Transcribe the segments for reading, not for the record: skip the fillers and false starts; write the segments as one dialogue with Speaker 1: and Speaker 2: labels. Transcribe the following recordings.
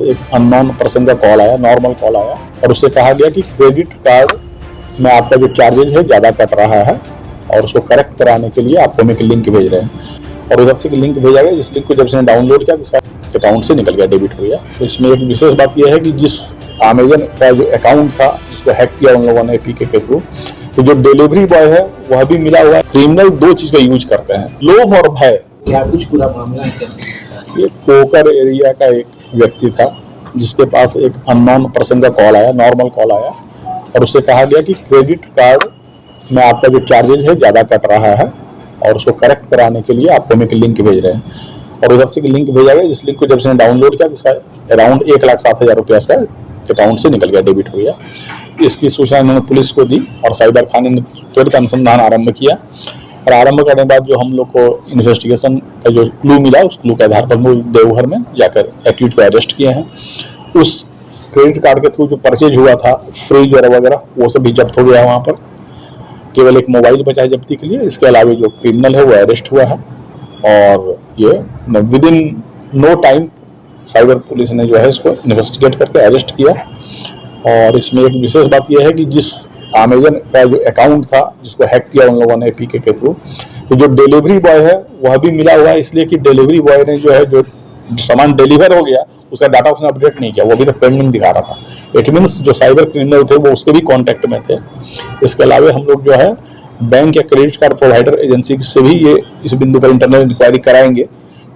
Speaker 1: एक unknown person का call आया, नॉर्मल कॉल आया और उससे कहा गया कि क्रेडिट कार्ड में आपका जो चार्जेज है ज़्यादा कट रहा है और उसको करेक्ट कराने के लिए आपको हमें एक लिंक भेज रहे हैं। और उधर से लिंक भेजा गया, जिस लिंक को जब से डाउनलोड किया तो इसका अकाउंट से निकल गया, डेबिट हो गया। तो इसमें एक विशेष बात यह है कि जिस अमेजन का जो अकाउंट था जिसको हैक किया उन लोगों ने पीके के थ्रू, तो जो डिलीवरी बॉय है वह भी मिला हुआ है। क्रिमिनल दो चीज का यूज करते हैं, लोभ और भय।
Speaker 2: क्या कुछ पूरा मामला है कैसे?
Speaker 1: ये कोकर एरिया का एक व्यक्ति था जिसके पास एक अननोन पर्सन का कॉल आया, नॉर्मल कॉल आया और उससे कहा गया कि क्रेडिट कार्ड में आपका जो चार्जेज है ज़्यादा कट रहा है और उसको करेक्ट कराने के लिए आपको हमें एक लिंक भेज रहे हैं। और उधर से लिंक भेजा गया, जिस लिंक को जब से डाउनलोड किया इसका अराउंड 1,07,000 रुपया इसका अकाउंट से निकल गया, डेबिट हो गया। इसकी सूचना इन्होंने पुलिस को दी और साइबर थाने ने त्वरित अनुसंधान आरंभ किया। और आरंभ करने के बाद जो हम लोग को इन्वेस्टिगेशन का जो क्लू मिला, उस क्लू के आधार पर हम लोग देवघर में जाकर एक्यूज को अरेस्ट किए हैं। उस क्रेडिट कार्ड के थ्रू जो परचेज हुआ था, फ्रिज वगैरह वो सब भी जब्त हो गया। वहाँ पर केवल एक मोबाइल बचा है जब्ती के लिए। इसके अलावा जो क्रिमिनल है वो अरेस्ट हुआ है और ये within no time cyber police ने जो है इसको इन्वेस्टिगेट करके अरेस्ट किया। और इसमें एक विशेष बात यह है कि जिस अमेजन का जो अकाउंट था जिसको हैक किया उन लोगों ने पीके के थ्रू, तो जो डिलीवरी बॉय है वह भी मिला हुआ है, इसलिए कि डिलीवरी बॉय ने जो है जो सामान डिलीवर हो गया उसका डाटा उसने अपडेट नहीं किया, वो अभी तक पेंडिंग दिखा रहा था। इट मीन्स जो साइबर क्रिमिनल थे वो उसके भी कॉन्टैक्ट में थे। इसके अलावा हम लोग जो है बैंक या क्रेडिट कार्ड प्रोवाइडर एजेंसी से भी ये इस बिंदु पर इंटरनल इंक्वायरी कराएंगे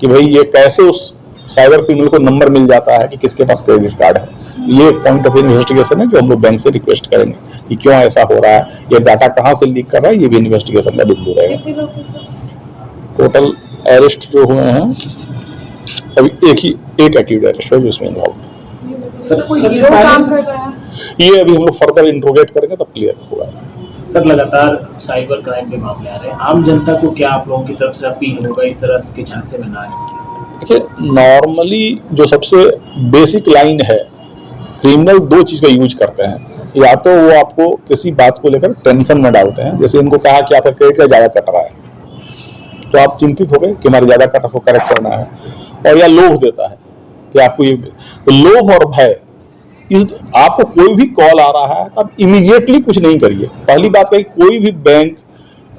Speaker 1: कि भाई ये कैसे उस साइबर क्रिमिनल को नंबर मिल जाता है कि किसके पास क्रेडिट कार्ड है। ये एक पॉइंट ऑफ इन्वेस्टिगेशन है जो हम लोग बैंक से रिक्वेस्ट करेंगे कि क्यों ऐसा हो रहा है, ये डाटा कहाँ से लीक कर रहा है, ये भी इन्वेस्टिगेशन का बिंदु रहेगा। टोटल अरेस्ट जो हुए हैं अभी एक एक्यूज अरेस्ट है जो इसमें इन्वॉल्व।
Speaker 2: सर कोई हीरो काम कर रहा है?
Speaker 1: ये अभी हम लोग फर्दर इंट्रोगेट करेंगे तब क्लियर होगा।
Speaker 2: सर लगातार साइबर क्राइम के मामले आ रहे हैं, आम जनता को क्या आप लोगों की तरफ से अपील होगा इस तरह के झांसे में ना आए?
Speaker 1: देखिए, नॉर्मली जो सबसे बेसिक लाइन है, क्रिमिनल दो चीज का यूज करते हैं। या तो वो आपको किसी बात को लेकर टेंशन में डालते हैं, जैसे इनको कहा कि आपका क्रेडिट कार्ड ज्यादा कट रहा है तो आप चिंतित हो गए कि हमारे ज्यादा कट को करेक्ट करना है। और या लोभ देता है कि आपको ये, तो लोभ और भय, आपको कोई भी कॉल आ रहा है तब इमीडिएटली कुछ नहीं करिए। पहली बात है कोई भी बैंक,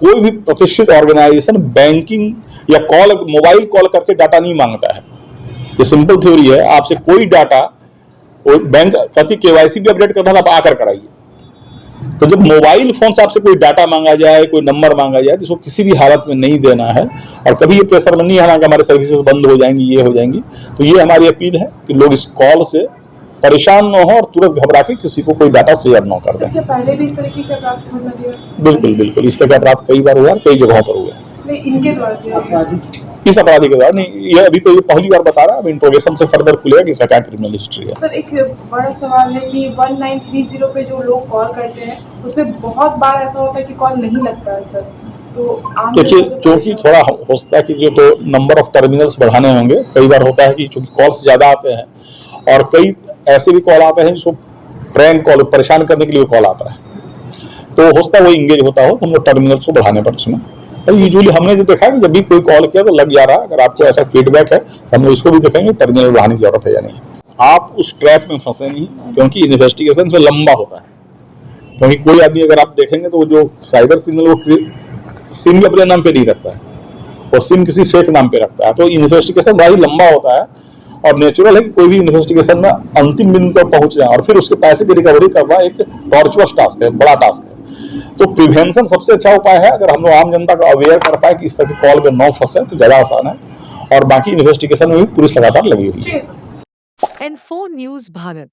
Speaker 1: कोई भी प्रतिष्ठित ऑर्गेनाइजेशन बैंकिंग या कॉल, मोबाइल कॉल करके डाटा नहीं मांगता है। ये सिंपल थ्योरी है। आपसे कोई डाटा, बैंक कहती केवाईसी भी अपडेट करना था, आप आकर कराइए। तो जब मोबाइल फोन से आपसे कोई डाटा मांगा जाए, कोई नंबर मांगा जाए, तो इसको किसी भी हालत में नहीं देना है। और कभी ये प्रेशर नहीं है कि हमारे सर्विसेज बंद हो जाएंगी, ये हो जाएंगी। तो ये हमारी अपील है कि लोग इस कॉल से परेशान न हो और तुरंत घबरा के किसी को कोई डाटा शेयर न कर दें।
Speaker 3: पहले भी इस तरीके का अपराध होना चाहिए?
Speaker 1: बिल्कुल बिल्कुल, इस तरह का अपराध कई बार हुआ, कई जगहों पर हुआ है।
Speaker 3: इनके द्वारा
Speaker 1: इस अपराधी के द्वारा नहीं, ये अभी तो ये पहली बार बता रहा है। अब इंट्रोगेशन से फर्दर खुलेगा कि इसका क्या क्रिमिनल हिस्ट्री है।
Speaker 3: सर एक बड़ा सवाल है कि 1930 पे जो लोग कॉल करते हैं उसमें बहुत बार ऐसा होता है कि कॉल नहीं लगता है सर। तो
Speaker 1: देखिए, क्योंकि थोड़ा हो सकता है कि जो तो नंबर ऑफ टर्मिनल्स बढ़ाने होंगे। कई बार होता है कि चूंकि कॉल्स ज्यादा आते हैं और कई ऐसे भी कॉल आते हैं जिसको प्रैंक कॉल, परेशान करने के लिए कॉल आता है, तो हो सकता है वो इंगेज होता हो, हम लोग टर्मिनल्स को बढ़ाने पर उसमें। यूजुअली हमने जो देखा है कि जब भी कोई कॉल किया तो लग जा रहा है। अगर आपको ऐसा फीडबैक है तो हम लोग इसको भी देखेंगे टर्मिनल बढ़ाने की जरूरत है या नहीं। आप उस ट्रैप में फंसे नहीं, क्योंकि इन्वेस्टिगेशन से लंबा होता है। क्योंकि कोई आदमी अगर आप देखेंगे तो जो साइबर क्रिमिनल वो सिम अपने नाम पे नहीं रखता है और सिम किसी फेक नाम पे रखता है, तो इन्वेस्टिगेशन बड़ा ही लंबा होता है। और नेचुरल है कि कोई भी इन्वेस्टिगेशन में अंतिम बिंदु तक पहुंच जाए और फिर उसके पैसे की रिकवरी करना एक टॉर्चरस टास्क है, बड़ा टास्क है। तो प्रिवेंशन सबसे अच्छा उपाय है। अगर हम लोग आम जनता को अवेयर कर पाए कि इस तरह की कॉल में न फंसे तो ज्यादा आसान है। और बाकी इन्वेस्टिगेशन में भी पुलिस लगातार लगी हुई है।
Speaker 4: N4 news Bharat.